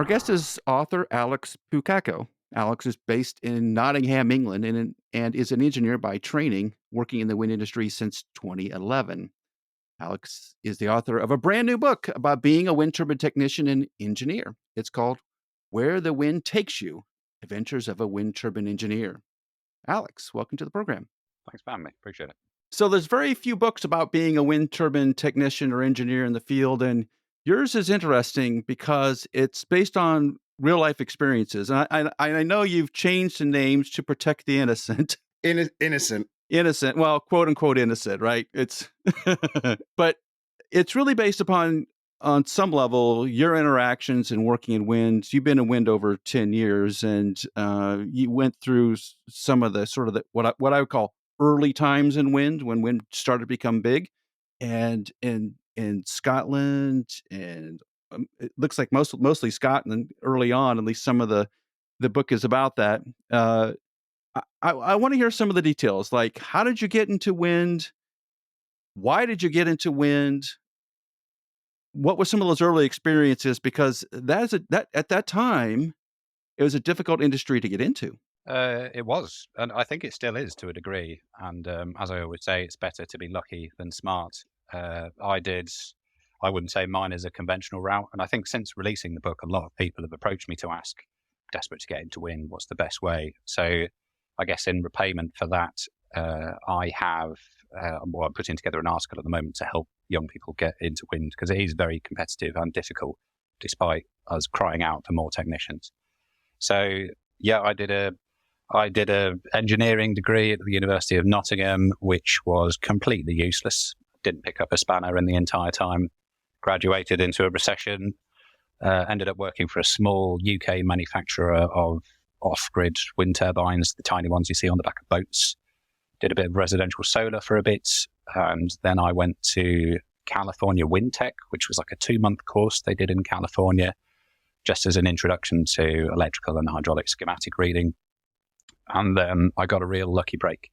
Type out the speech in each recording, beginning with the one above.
Our guest is author Alex Pucacco. Alex is based in Nottingham, England, and is an engineer by training, working in the wind industry since 2011. Alex is the author of a brand new book about being a wind turbine technician and engineer. It's called Where the Wind Takes You: Adventures of a Wind Turbine Engineer. Alex, welcome to the program. Thanks for having me. Appreciate it. So there's very few books about being a wind turbine technician or engineer in the field, and yours is interesting because it's based on real life experiences. And I know you've changed the names to protect the innocent. Innocent. Innocent, well, quote unquote innocent, right? It's but it's really based upon on some level your interactions and working in wind. You've been in wind over 10 years, and you went through some of the sort of what I would call early times in wind, when wind started to become big, and in Scotland, and it looks like mostly Scotland early on. At least some of the book is about that. I want to hear some of the details, like how did you get into wind? Why did you get into wind? What were some of those early experiences? Because that at that time, it was a difficult industry to get into. It was, and I think it still is to a degree. And as I always say, it's better to be lucky than smart. I wouldn't say mine is a conventional route. And I think since releasing the book, a lot of people have approached me to ask, desperate to get into wind, what's the best way? So I guess in repayment for that, I'm putting together an article at the moment to help young people get into wind, because it is very competitive and difficult, despite us crying out for more technicians. So yeah, I did a engineering degree at the University of Nottingham, which was completely useless. Didn't pick up a spanner in the entire time. Graduated into a recession. Ended up working for a small UK manufacturer of off-grid wind turbines, the tiny ones you see on the back of boats. Did a bit of residential solar for a bit, and then I went to California Wind Tech, which was like a 2-month course they did in California, just as an introduction to electrical and hydraulic schematic reading. And then I got a real lucky break.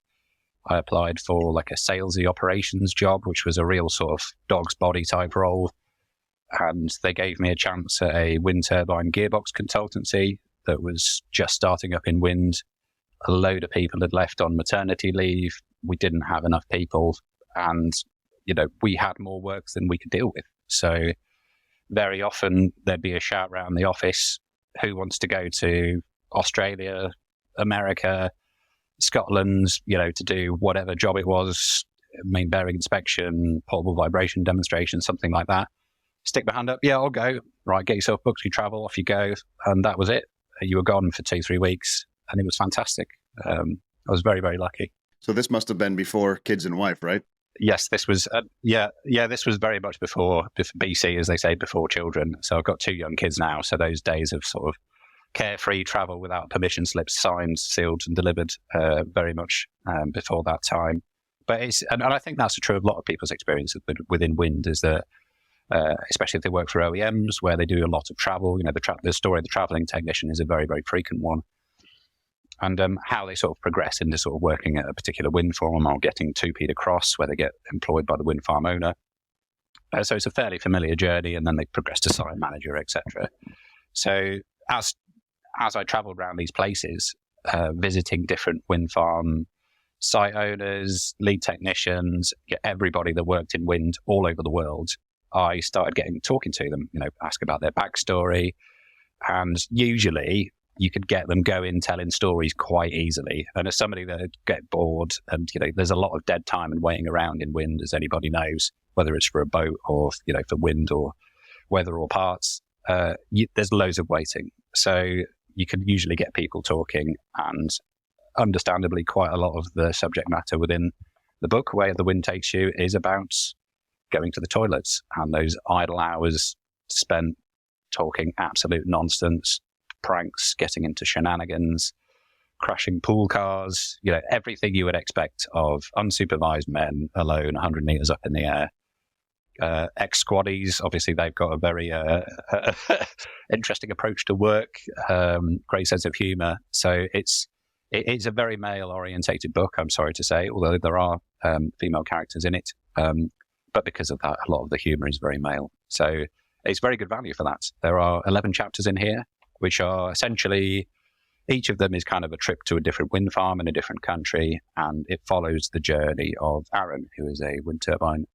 I applied for like a salesy operations job, which was a real sort of dog's body type role. And they gave me a chance at a wind turbine gearbox consultancy that was just starting up in wind. A load of people had left on maternity leave. We didn't have enough people, and we had more work than we could deal with. So very often there'd be a shout around the office, who wants to go to Australia, America, Scotland, to do whatever job it was, main bearing inspection, portable vibration demonstration, something like that. Stick my hand up, yeah, I'll go. Right, get yourself booked, you travel, off you go. And that was it. You were gone for 2-3 weeks, and it was fantastic. I was very, very lucky. So this must have been before kids and wife, right? Yes, this was, this was very much before BC, as they say, before children. So I've got 2 young kids now. So those days of sort of carefree travel without permission slips signed, sealed and delivered, very much before that time. But and I think that's true of a lot of people's experience within wind, is that especially if they work for OEMs where they do a lot of travel, the story of the traveling technician is a very, very frequent one. And how they sort of progress into sort of working at a particular wind farm or getting 2P'd across, where they get employed by the wind farm owner. So it's a fairly familiar journey, and then they progress to site manager, etc. So as I traveled around these places, visiting different wind farm site owners, lead technicians, everybody that worked in wind all over the world, I started talking to them, ask about their backstory. And usually you could get them going, telling stories quite easily. And as somebody that get bored, and there's a lot of dead time and waiting around in wind, as anybody knows, whether it's for a boat or for wind or weather or parts, there's loads of waiting. So you can usually get people talking, and understandably quite a lot of the subject matter within the book, Where the Wind Takes You, is about going to the toilets and those idle hours spent talking absolute nonsense, pranks, getting into shenanigans, crashing pool cars, everything you would expect of unsupervised men alone 100 meters up in the air. Ex-squaddies, obviously they've got a very interesting approach to work, great sense of humor. So it's a very male-orientated book, I'm sorry to say, although there are female characters in it. But because of that, a lot of the humor is very male. So it's very good value for that. There are 11 chapters in here, which are essentially, each of them is kind of a trip to a different wind farm in a different country, and it follows the journey of Aaron, who is a wind turbine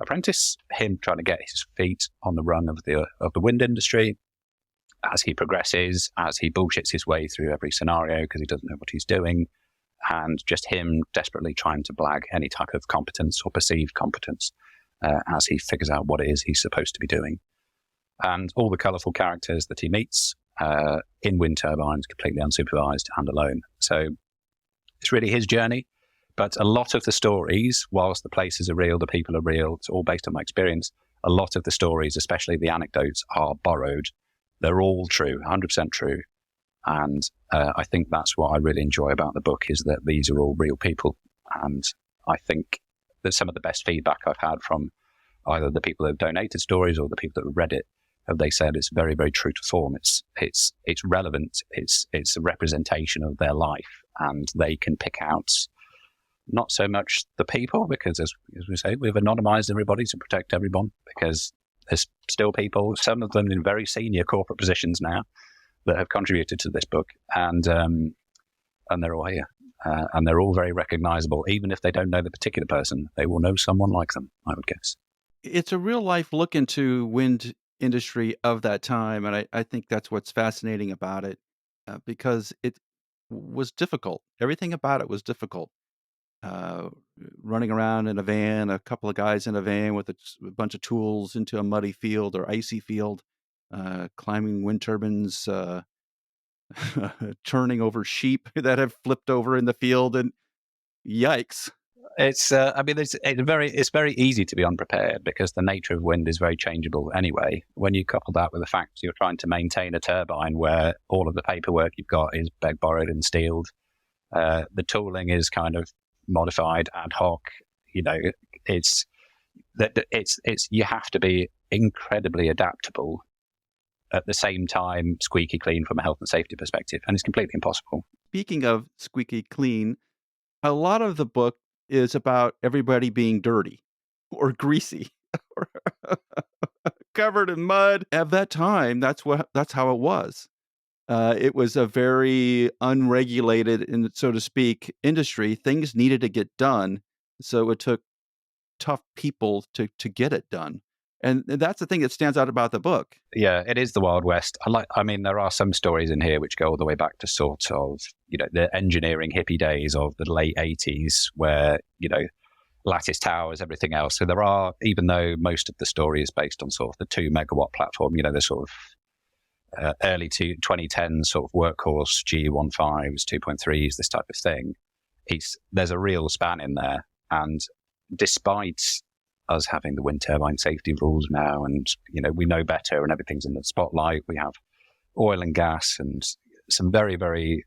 apprentice, him trying to get his feet on the rung of the wind industry as he progresses, as he bullshits his way through every scenario because he doesn't know what he's doing, and just him desperately trying to blag any type of competence or perceived competence as he figures out what it is he's supposed to be doing. And all the colourful characters that he meets in wind turbines, completely unsupervised and alone. So it's really his journey. But a lot of the stories, whilst the places are real, the people are real, it's all based on my experience, a lot of the stories, especially the anecdotes, are borrowed. They're all true, 100% true. And I think that's what I really enjoy about the book, is that these are all real people. And I think that some of the best feedback I've had from either the people that have donated stories or the people that have read it, have they said it's very, very true to form. It's relevant. It's a representation of their life, and they can pick out not so much the people, because as we say, we've anonymized everybody to protect everyone, because there's still people, some of them in very senior corporate positions now, that have contributed to this book, and they're all here. And they're all very recognizable. Even if they don't know the particular person, they will know someone like them, I would guess. It's a real life look into wind industry of that time, and I think that's what's fascinating about it, because it was difficult. Everything about it was difficult. Running around in a van, a couple of guys in a van with a bunch of tools into a muddy field or icy field, climbing wind turbines, turning over sheep that have flipped over in the field, and yikes. It's very easy to be unprepared, because the nature of wind is very changeable anyway. When you couple that with the fact you're trying to maintain a turbine where all of the paperwork you've got is begged, borrowed, and stealed, the tooling is kind of modified ad hoc. You know, it's you have to be incredibly adaptable, at the same time squeaky clean from a health and safety perspective, and it's completely impossible. Speaking of squeaky clean, a lot of the book is about everybody being dirty or greasy or covered in mud. At that time, that's how it was. It was a very unregulated, and so to speak, industry. Things needed to get done, so it took tough people to get it done. And that's the thing that stands out about the book. Yeah, it is the Wild West. I mean, there are some stories in here which go all the way back to sort of, the engineering hippie days of the late 80s, where, lattice towers, everything else. So there are, even though most of the story is based on sort of the 2 megawatt platform, the sort of early 2010s sort of workhorse G15s, 2.3s, this type of thing, there's a real span in there. And despite us having the wind turbine safety rules now, and we know better, and everything's in the spotlight, we have oil and gas and some very, very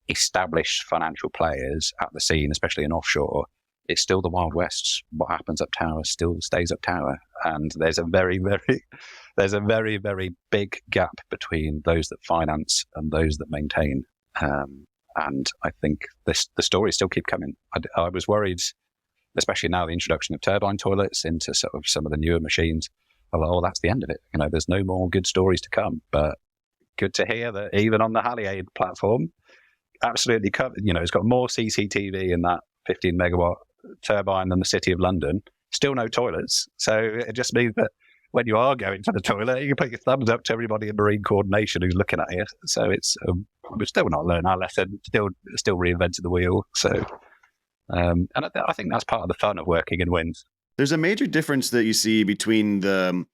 established financial players at the scene, especially in offshore. It's still the Wild West. What happens up tower still stays up tower, and there's a very, very big gap between those that finance and those that maintain. And I think the stories still keep coming. I was worried, especially now, the introduction of turbine toilets into sort of some of the newer machines. I thought, that's the end of it. There's no more good stories to come. But good to hear that even on the Halliade platform, absolutely covered. It's got more CCTV in that 15 megawatt turbine than the City of London. Still no toilets. So it just means that when you are going to the toilet, you can put your thumbs up to everybody in marine coordination who's looking at you. So it's we're still not learning our lesson. Still reinventing the wheel. So. And I think that's part of the fun of working in wind. There's a major difference that you see between the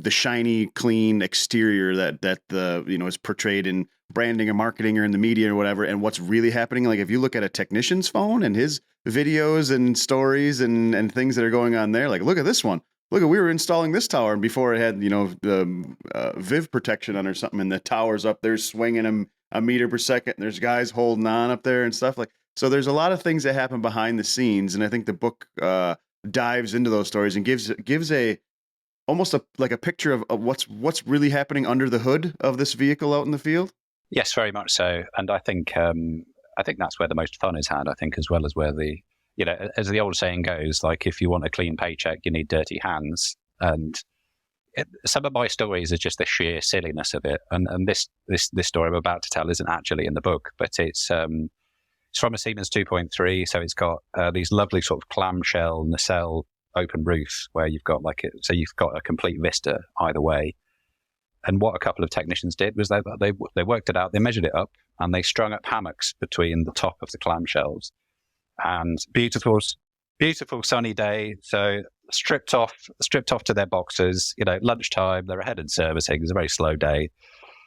shiny, clean exterior that is portrayed in branding or marketing or in the media or whatever, and what's really happening. Like if you look at a technician's phone and his videos and stories and things that are going on there, like look at this one. Look, we were installing this tower, and before it had the VIV protection on or something, and the tower's up there swinging a meter per second. And there's guys holding on up there and stuff like. So there's a lot of things that happen behind the scenes, and I think the book dives into those stories and gives almost a picture of what's really happening under the hood of this vehicle out in the field. Yes, very much so, and I think that's where the most fun is had. I think, as well as where the as the old saying goes, like if you want a clean paycheck, you need dirty hands, and some of my stories are just the sheer silliness of it, and this story I'm about to tell isn't actually in the book, but it's from a Siemens 2.3, so it's got these lovely sort of clamshell nacelle open roofs where you've got so you've got a complete vista either way. And what a couple of technicians did was they worked it out, they measured it up, and they strung up hammocks between the top of the clamshells. And beautiful sunny day, so stripped off to their boxers, lunchtime, they're ahead in servicing, it's a very slow day.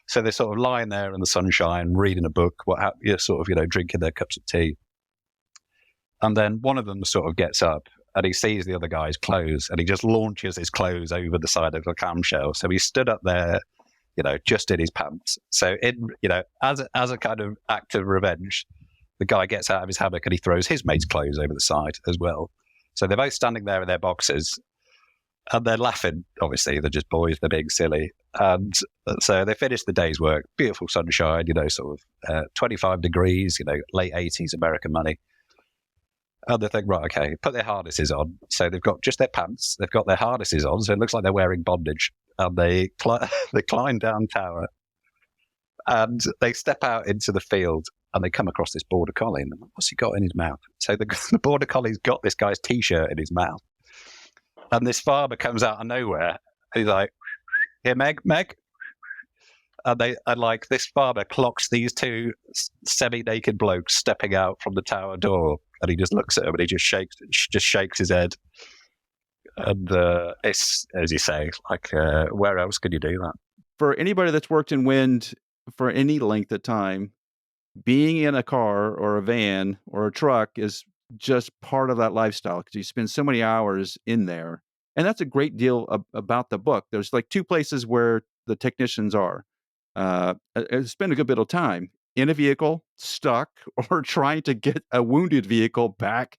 So they're sort of lying there in the sunshine, reading a book, drinking their cups of tea. And then one of them sort of gets up and he sees the other guy's clothes and he just launches his clothes over the side of the clamshell. So he stood up there, just in his pants. So as a kind of act of revenge, the guy gets out of his hammock and he throws his mate's clothes over the side as well. So they're both standing there in their boxes and they're laughing. Obviously, they're just boys, they're being silly. And so they finished the day's work, beautiful sunshine, 25 degrees, late 80s American money. And they think, right, okay, put their harnesses on. So they've got just their pants, they've got their harnesses on, so it looks like they're wearing bondage. And they climb down tower and they step out into the field and they come across this border collie and what's he got in his mouth? So the border collie's got this guy's T-shirt in his mouth. And this farmer comes out of nowhere. He's like, here, Meg. And this farmer clocks these two semi-naked blokes stepping out from the tower door, and he just looks at him and he just shakes his head. And it's, as you say, where else could you do that? For anybody that's worked in wind for any length of time, being in a car or a van or a truck is just part of that lifestyle because you spend so many hours in there. And that's a great deal about the book. There's like two places where the technicians are. Spend a good bit of time in a vehicle, stuck, or trying to get a wounded vehicle back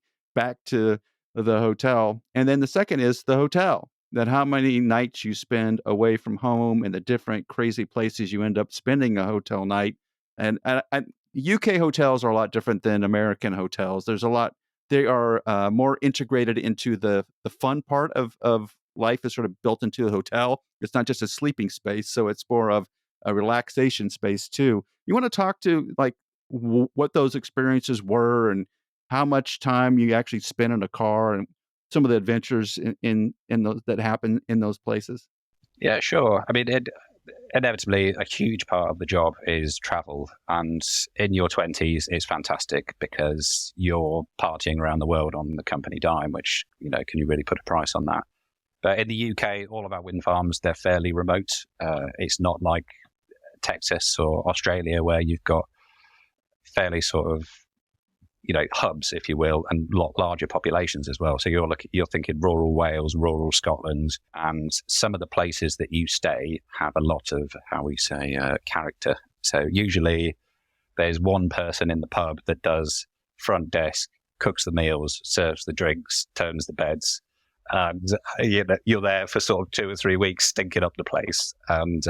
to the hotel. And then the second is the hotel, that how many nights you spend away from home and the different crazy places you end up spending a hotel night. And UK hotels are a lot different than American hotels. They are more integrated into the fun part of life is sort of built into the hotel. It's not just a sleeping space, so it's more of a relaxation space too. You want to talk to what those experiences were and how much time you actually spent in a car and some of the adventures in those that happen in those places? Yeah, sure. I mean, inevitably, a huge part of the job is travel. And in your 20s, it's fantastic because you're partying around the world on the company dime, which, can you really put a price on that? But in the UK, all of our wind farms, they're fairly remote. It's not like Texas or Australia where you've got fairly sort of, hubs, if you will, and a lot larger populations as well. So you're thinking rural Wales, rural Scotland, and some of the places that you stay have a lot of, how we say, character. So usually there's one person in the pub that does front desk, cooks the meals, serves the drinks, turns the beds. And you're there for sort of 2 or 3 weeks stinking up the place. And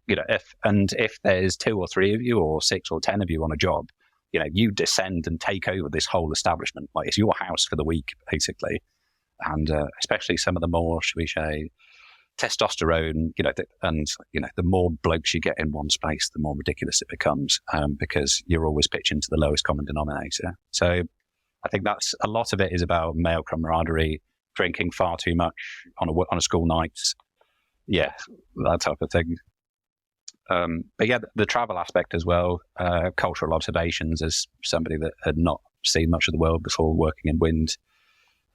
if there's 2 or 3 of you or 6 or 10 of you on a job, you descend and take over this whole establishment. Like it's your house for the week, basically. And especially some of the more, should we say, testosterone, the more blokes you get in one space, the more ridiculous it becomes because you're always pitching to the lowest common denominator. So I think that's a lot of it is about male camaraderie, drinking far too much on a school night. Yeah, that type of thing. But yeah, the travel aspect as well, cultural observations as somebody that had not seen much of the world before working in wind,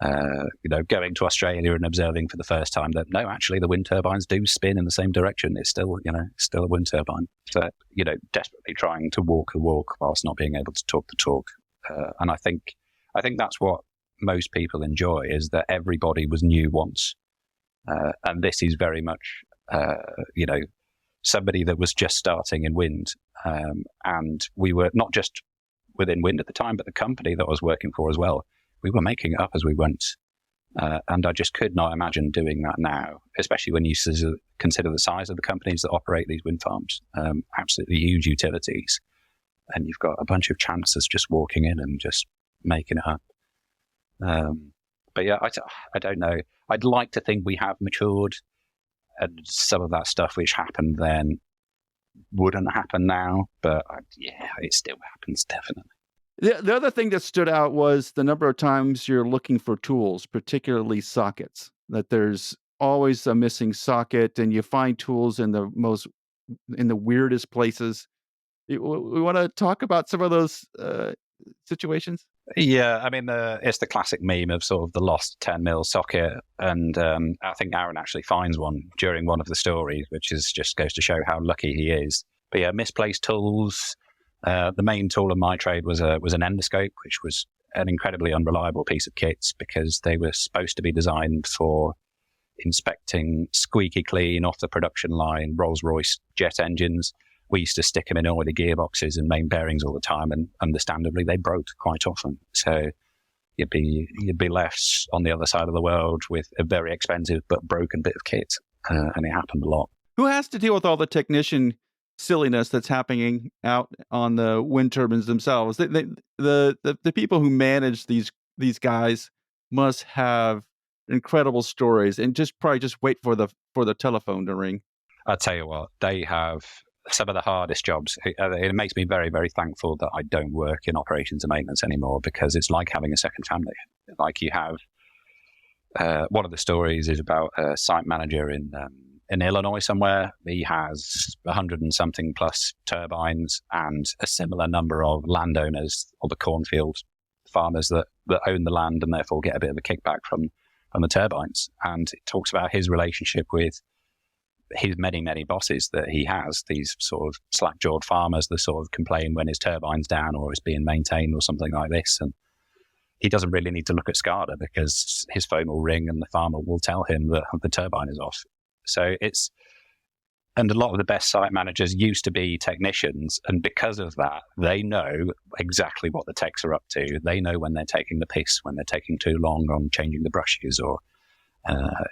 going to Australia and observing for the first time that no, actually the wind turbines do spin in the same direction. It's still, still a wind turbine. So, desperately trying to walk the walk whilst not being able to talk the talk. And I think that's what most people enjoy is that everybody was new once. And this is very much, somebody that was just starting in wind. And we were not just within wind at the time, but the company that I was working for as well. We were making it up as we went. And I just could not imagine doing that now, especially when you consider the size of the companies that operate these wind farms. Absolutely huge utilities. And you've got a bunch of chancers just walking in and just making it up. But yeah, I don't know. I'd like to think we have matured and some of that stuff which happened then wouldn't happen now, but it still happens, definitely. The other thing that stood out was the number of times you're looking for tools, particularly sockets, that there's always a missing socket and you find tools in the weirdest places. We want to talk about some of those situations? Yeah, I mean, it's the classic meme of sort of the lost 10 mil socket. And I think Aaron actually finds one during one of the stories, which just goes to show how lucky he is. But yeah, misplaced tools. The main tool of my trade was an endoscope, which was an incredibly unreliable piece of kit because they were supposed to be designed for inspecting squeaky clean off the production line Rolls-Royce jet engines. We used to stick them in oily gearboxes and main bearings all the time, and understandably they broke quite often. So you'd be left on the other side of the world with a very expensive but broken bit of kit, and it happened a lot. Who has to deal with all the technician silliness that's happening out on the wind turbines themselves? The people who manage these guys must have incredible stories, and probably just wait for the telephone to ring. I tell you what, they have some of the hardest jobs. It makes me very, very thankful that I don't work in operations and maintenance anymore, because it's like having a second family. Like you have, one of the stories is about a site manager in Illinois somewhere. He has 100 and something plus turbines and a similar number of landowners, or the cornfield farmers that own the land and therefore get a bit of a kickback from the turbines. And it talks about his relationship with his many bosses that he has, these sort of slack-jawed farmers that sort of complain when his turbine's down or is being maintained or something like this. And he doesn't really need to look at SCADA because his phone will ring and the farmer will tell him that the turbine is off. So and a lot of the best site managers used to be technicians, and because of that, they know exactly what the techs are up to. They know when they're taking the piss, when they're taking too long on changing the brushes or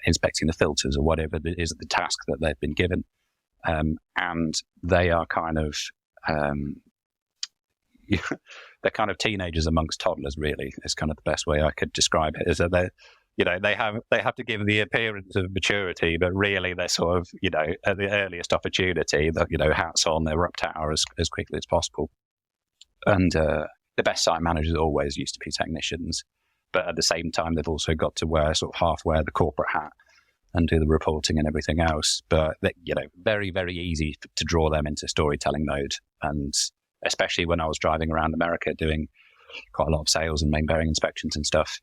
inspecting the filters or whatever it is the task that they've been given. And they are kind of they're kind of teenagers amongst toddlers, really, is kind of the best way I could describe it. Is that they have to give the appearance of maturity, but really they're sort of, at the earliest opportunity, that, hats on, they're up tower as quickly as possible. And the best site managers always used to be technicians, but at the same time they've also got to wear the corporate hat and do the reporting and everything else. But very, very easy to draw them into storytelling mode. And especially when I was driving around America doing quite a lot of sales and main bearing inspections and stuff,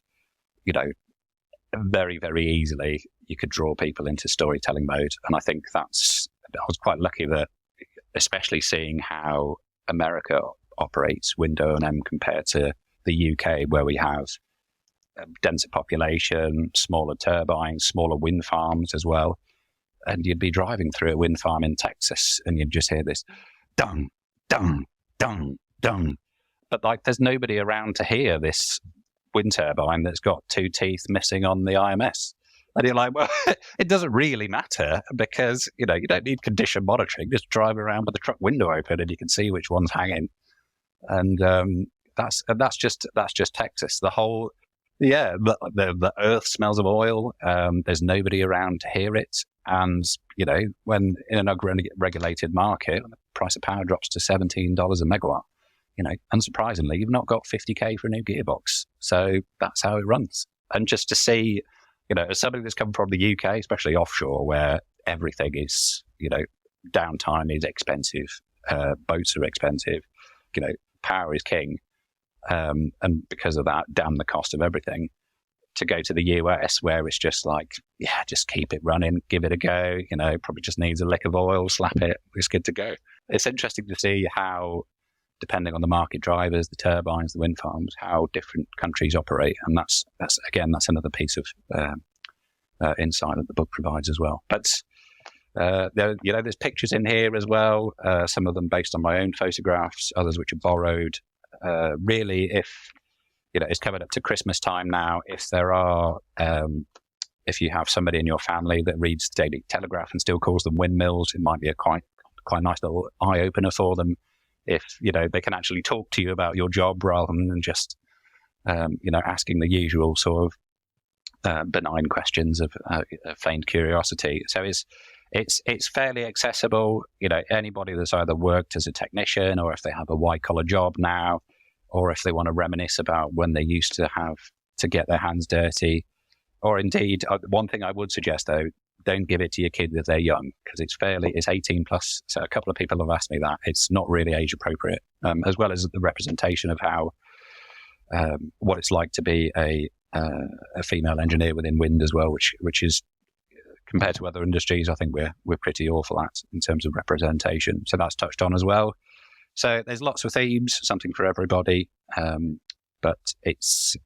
very, very easily you could draw people into storytelling mode. And I think I was quite lucky that, especially seeing how America operates wind O&M compared to the UK, where we have a denser population, smaller turbines, smaller wind farms as well. And you'd be driving through a wind farm in Texas and you'd just hear this dung, dung, dung, dung. But there's nobody around to hear this wind turbine that's got two teeth missing on the IMS. And you're like, well, it doesn't really matter because, you don't need condition monitoring. Just drive around with the truck window open and you can see which one's hanging. And that's just Texas. The whole, the earth smells of oil. There's nobody around to hear it. And, when in an unregulated market, the price of power drops to $17 a megawatt. Unsurprisingly, you've not got 50K for a new gearbox. So that's how it runs. And just to see, as somebody that's come from the UK, especially offshore, where everything is, downtime is expensive, boats are expensive, power is king. And because of that, damn the cost of everything. To go to the US, where it's just like, just keep it running, give it a go, probably just needs a lick of oil, slap it, it's good to go. It's interesting to see how, depending on the market drivers, the turbines, the wind farms, how different countries operate. And that's another piece of insight that the book provides as well. But there's pictures in here as well, some of them based on my own photographs, others which are borrowed. Really, if it's coming up to Christmas time now, if you have somebody in your family that reads the Daily Telegraph and still calls them windmills, it might be a quite nice little eye opener for them. If they can actually talk to you about your job rather than just asking the usual sort of benign questions of feigned curiosity. So it's fairly accessible. Anybody that's either worked as a technician, or if they have a white collar job now, or if they want to reminisce about when they used to have to get their hands dirty, or indeed, one thing I would suggest though, don't give it to your kid if they're young, because it's 18 plus. So a couple of people have asked me that. It's not really age appropriate, as well as the representation of how what it's like to be a female engineer within wind as well, which is, compared to other industries, I think we're pretty awful at in terms of representation. So that's touched on as well. So there's lots of themes, something for everybody, but it's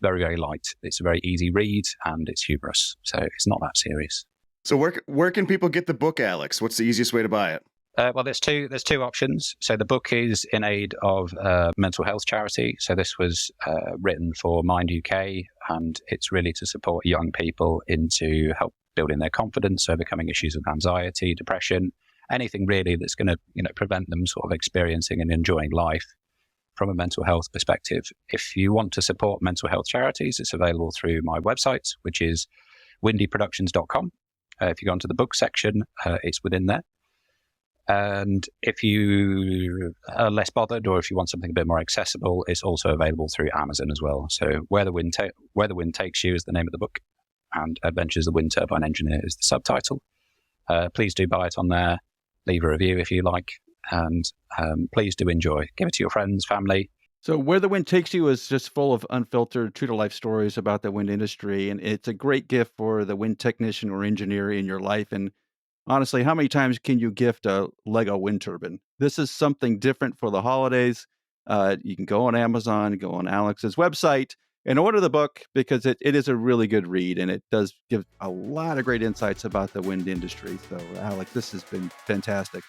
very, very light. It's a very easy read, and it's humorous. So it's not that serious. So where can people get the book, Alex? What's the easiest way to buy it? Well, there's two options. So the book is in aid of a mental health charity. So this was written for Mind UK, and it's really to support young people into help building their confidence, overcoming issues of anxiety, depression, anything really that's going to prevent them sort of experiencing and enjoying life from a mental health perspective. If you want to support mental health charities, it's available through my website, which is windyproductions.com. If you go onto the book section, it's within there. And if you are less bothered, or if you want something a bit more accessible, it's also available through Amazon as well. So Where the Wind Takes You is the name of the book, and Adventures of the Wind Turbine Engineer is the subtitle. Please do buy it on there. Leave a review if you like, and please do enjoy. Give it to your friends, family. So Where the Wind Takes You is just full of unfiltered, true-to-life stories about the wind industry, and it's a great gift for the wind technician or engineer in your life. And honestly, how many times can you gift a Lego wind turbine? This is something different for the holidays. You can go on Amazon, go on Alex's website, and order the book, because it is a really good read, and it does give a lot of great insights about the wind industry. So, Alex, this has been fantastic.